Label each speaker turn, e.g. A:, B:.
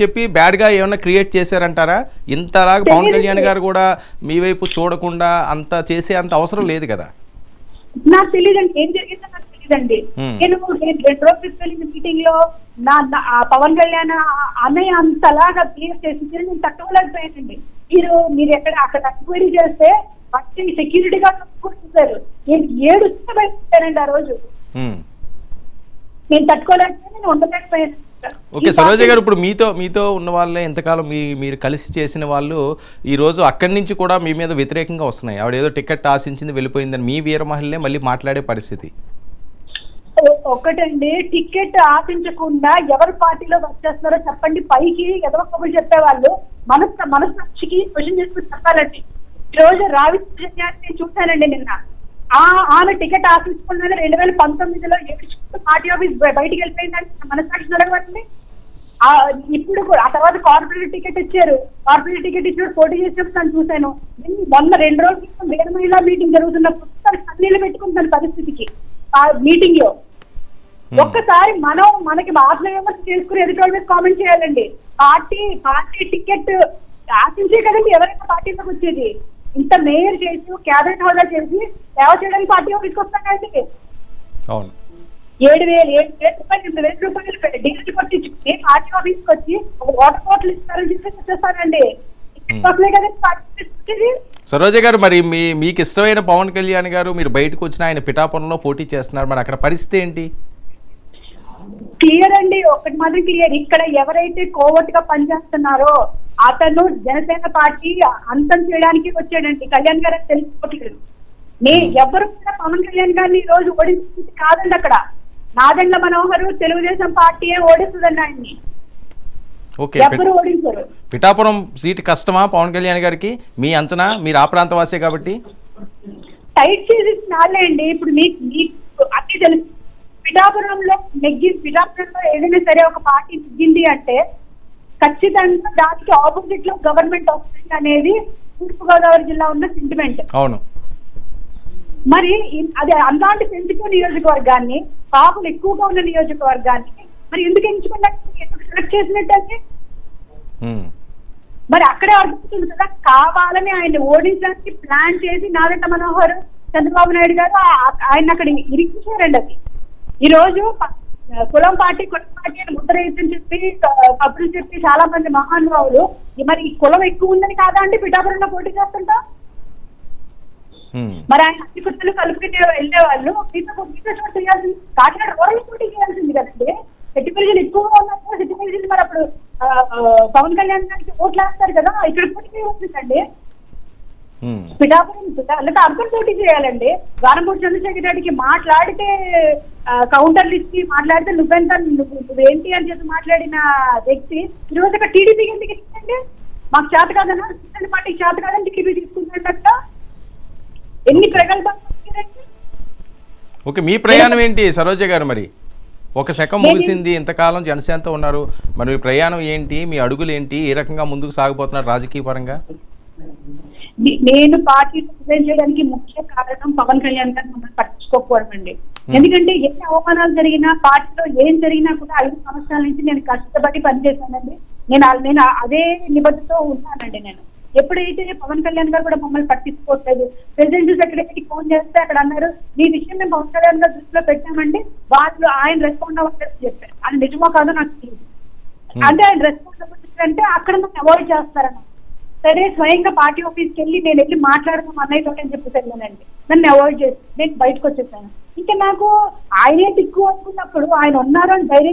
A: చెప్పి బ్యాడ్ గా ఏమైనా క్రియేట్ చేశారంటారా? ఇంతలాగా పవన్ కళ్యాణ్ గారు కూడా మీ వైపు చూడకుండా అంత చేసే అంత అవసరం లేదు కదా.
B: నాకు తెలియదండి ఏం జరిగిందో నాకు తెలియదండి. నేను 2 రోజులు వెళ్ళిన మీటింగ్ లో పవన్ కళ్యాణ్ అన్నయ్య అంతలాగా బిహేవ్ చేసి నేను తట్టుకోలేకపోయానండి. మీరు ఎక్కడ అక్కడ ఎంక్వైరీ చేస్తే వచ్చి సెక్యూరిటీ గార్డ్ కూర్చుంటారు. నేను 7 బయటండి ఆ రోజు. నేను తట్టుకోలేకపోయాను, నేను ఉండలేకపోయాను.
A: ఓకే సరోజ గారు, ఇప్పుడు మీతో ఉన్న వాళ్ళే ఎంతకాలం మీరు కలిసి చేసిన వాళ్ళు ఈ రోజు అక్కడి నుంచి కూడా మీ మీద వ్యతిరేకంగా వస్తున్నాయి. ఆవిడ ఏదో టికెట్ ఆశించింది వెళ్ళిపోయిందని మీ వీర మహిళలే మళ్ళీ మాట్లాడే పరిస్థితి.
B: ఒకటండి, టికెట్ ఆశించకుండా ఎవరు పార్టీలో వర్క్ చేస్తున్నారో చెప్పండి. పైకి ఎదవ కబుర్లు చెప్పేవాళ్ళు మనస్సాక్షికి క్వశ్చన్ చేసుకుని చెప్పాలండి. ఈ రోజు రావిని చూశానండి నిన్న. ఆమె టికెట్ ఆశించుకున్నది 2019లో పార్టీ ఆఫీస్ బయటికి వెళ్ళిపోయిందని మనస్సాక్షి అడగబట్టింది. ఇప్పుడు కూడా ఆ తర్వాత కార్పొరేట్ టికెట్ ఇచ్చారు. కార్పొరేట్ టికెట్ ఇచ్చినప్పుడు పోటీ చేసినప్పుడు నేను చూశాను. మొన్న 2 రోజుల క్రితం వేద మహిళా మీటింగ్ జరుగుతున్నప్పుడు కన్నీళ్ళు పెట్టుకుంటున్నాను పరిస్థితికి. ఆ మీటింగ్ లో ఒక్కసారి మనకి ఆత్మవిమర్శ చేసుకుని ఎదుటి మీద కామెంట్ చేయాలండి. పార్టీ టికెట్ ఆశించే కదండి ఎవరైనా పార్టీలోకి వచ్చేది. ఇంత మేయర్ చేసి క్యాబినెట్ హోదా చేసి సేవ చేయడానికి పార్టీ ఆఫీస్కి వస్తాం కదండి. 7,000 రూపాయలు డిగ్రీ కొట్టించుకుని పార్టీ ఆఫీస్కి వచ్చి ఒక వాటర్ బాటిల్ ఇస్తారని చెప్పి వచ్చేస్తారండి. కదండి పార్టీ వచ్చేది.
A: సరోజ గారు, మరి మీకు ఇష్టమైన పవన్ కళ్యాణ్ గారు మీరు బయటకు వచ్చిన ఆయన పిఠాపురంలో పోటీ చేస్తున్నారు, మరి అక్కడ పరిస్థితి ఏంటి?
B: క్లియర్ అండి, ఒకటి మాత్రం క్లియర్. ఇక్కడ ఎవరైతే కోవట్ గా పనిచేస్తున్నారో అతను జనసేన పార్టీ అంతం చేయడానికి వచ్చాడండి. కళ్యాణ్ గారు తెలుసుకోవట్లేదు. ఎవరు కూడా పవన్ కళ్యాణ్ గారిని ఈ రోజు ఓడించింది కాదండి. అక్కడ నాదెండ్ల మనోహర్ తెలుగుదేశం పార్టీయే ఓడిస్తుందండి ఆయన్ని. ఎవరు ఓడించారు?
A: పిఠాపురం సీటు కష్టమా పవన్ కళ్యాణ్ గారికి? మీ అంచనా, మీరు ఆ ప్రాంత వాసే కాబట్టి
B: టైట్ చేసి నాలే అండి. ఇప్పుడు మీకు అన్ని తెలుసు. పిఠాపురంలో ఏదైనా సరే ఒక పార్టీ నెగ్గింది అంటే ఖచ్చితంగా దానికి ఆపోజిట్ లో గవర్నమెంట్ వస్తుంది అనేది తూర్పుగోదావరి జిల్లా ఉన్న సెంటిమెంట్.
A: అవును.
B: మరి అది అలాంటి సెన్సిటివ్ నియోజకవర్గాన్ని, కాపులు ఎక్కువగా ఉన్న నియోజకవర్గాన్ని మరి ఎందుకు ఎంచుకున్నట్టు, ఎందుకు సెలెక్ట్ చేసినట్టు? మరి అక్కడే అర్థమవుతుంది కదా, కావాలని ఆయన ఓడించడానికి ప్లాన్ చేసి నాదెండ్ల మనోహర్ చంద్రబాబు నాయుడు గారు ఆయన అక్కడ ఇరికించారండి. అది ఈ రోజు కులం పార్టీ అని ముద్ర వేయని చెప్పి కబుర్లు చెప్పి చాలా మంది మహానుభావులు మరి కులం ఎక్కువ ఉందని కాదా అండి పిఠాపురంలో పోటీ చేస్తుంటా? మరి ఆయన అన్ని కుర్చీలు కలుపుకుని వెళ్లే వాళ్ళు మీతో చోటు చేయాల్సింది. కాకినాడ రూరల్ పోటీ చేయాల్సింది కదండి. సెట్టిపల్లిలు ఎక్కువగా ఉన్నప్పుడు సెట్టిపల్లి మరి అప్పుడు పవన్ కళ్యాణ్ గారికి ఓట్లు వేస్తారు కదా, ఇక్కడ పోటీ చేయాల్సిందండి. పిఠాపురం లేకపోతే అర్బన్ పోటీ చేయాలండి. గారంపూడి చంద్రశేఖర్ రెడ్డికి మాట్లాడితే కౌంటర్లు ఇచ్చి మాట్లాడితే నువ్వేంటి అని చెప్పి మాట్లాడిన వ్యక్తి ఈ రోజు అక్కడ టీడీపీకి ఎందుకు ఇచ్చిందండి? మాకు చేత కాదన్నా, పార్టీకి చేత కాదని టీడీపీ తీసుకుంటున్నట్ట ఎన్ని ప్రగల్భాలు.
A: ఓకే, మీ ప్రయాణం ఏంటి సరోజ గారు? మరి ఒక శకం ముగిసింది, ఇంతకాలం జనసేనతో ఉన్నారు, మరి మీ ప్రయాణం ఏంటి, మీ అడుగులు ఏంటి, ఏ రకంగా ముందుకు సాగిపోతున్నారు రాజకీయ పరంగా?
B: నేను పార్టీ రిప్రజెంట్ చేయడానికి ముఖ్య కారణం పవన్ కళ్యాణ్ గారు మమ్మల్ని పట్టించుకోకపోవడం అండి. ఎందుకంటే ఎన్ని అవమానాలు జరిగినా, పార్టీలో ఏం జరిగినా కూడా 5 సంవత్సరాల నుంచి నేను కష్టపడి పనిచేశానండి. నేను అదే నిబద్ధతో ఉంటానండి. నేను ఎప్పుడైతే పవన్ కళ్యాణ్ గారు కూడా మమ్మల్ని పట్టించుకోవట్లేదు, ప్రెసిడెంట్ సెక్రటరీకి ఫోన్ చేస్తే అక్కడ అన్నారు మీ విషయం మేము పవన్ కళ్యాణ్ గారు దృష్టిలో పెట్టామండి, వాళ్ళు ఆయన రెస్పాండ్ అవ్వట్లేదు చెప్పారు. అది నిజమో కాదో నాకు తెలియదు. అంటే ఆయన రెస్పాండ్ అవ్వట్లేదు అంటే అక్కడ నన్ను అవాయిడ్ చేస్తారన్న. సరే, స్వయంగా పార్టీ ఆఫీస్కి నేను వెళ్ళి మాట్లాడదాం అన్నయ్యతో అని చెప్పేసి వెళ్ళానండి. నన్ను అవాయిడ్ చేసి నేను బయటకు వచ్చేసాను. ఇంకా నాకు ఆయనే దిక్కు అనుకున్నప్పుడు ఆయన ఉన్నారు అని ధైర్యం